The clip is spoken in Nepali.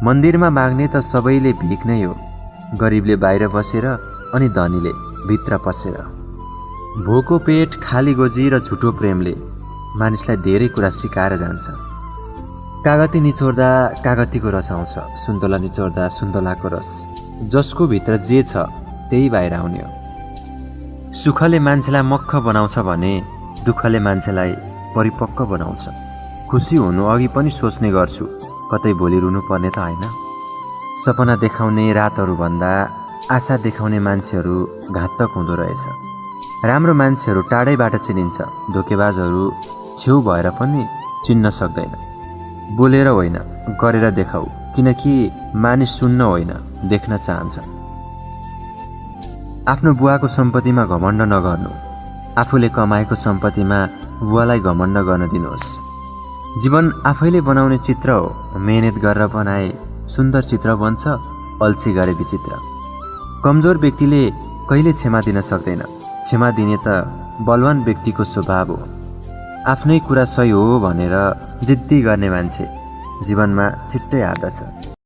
मन्दिरमा माग्ने त सबैले भिख नै हो, गरिबले बाहिर बसेर अनि धनीले भित्र पसेर। भोको पेट, खाली गोजी र झुटो प्रेमले मानिसलाई धेरै कुरा सिकाएर जान्छ। कागती निचोर्दा कागतीको रस आउँछ, सुन्तला निचोर्दा सुन्तलाको रस। जसको भित्र जे छ त्यही बाहिर आउने हो। सुखले मान्छेलाई मक्ख बनाउँछ भने दुःखले मान्छेलाई परिपक्व बनाउँछ। खुसी हुनु अघि पनि सोच्ने गर्छु, कतै भोलि रुनु पर्ने त होइन। सपना देखाउने रातहरूभन्दा आशा देखाउने मान्छेहरू घातक हुँदो रहेछ। राम्रो मान्छेहरू टाढैबाट चिनिन्छ, धोकेबाजहरू छेउ भएर पनि चिन्न सक्दैन। बोलेर होइन, गरेर देखाऊ, किनकि मानिस सुन्न होइन, देख्न चाहन्छ। आफ्नो बुवाको सम्पत्तिमा घमण्ड नगर्नु, आफूले कमाएको सम्पत्तिमा बुवालाई घमण्ड गर्न दिनुहोस्। जीवन आफैले बनाउने चित्र हो, मेहनत गरेर बनाए सुन्दर चित्र बन्छ, अल्छी गरे विचित्र। कमजोर व्यक्तिले कहिले क्षमा दिन सक्दैन, क्षमा दिने त बलवान व्यक्तिको स्वभाव हो। आफ्नै कुरा सही हो भनेर जिद्दी गर्ने मान्छे जीवनमा छिट्टै हार्दछ।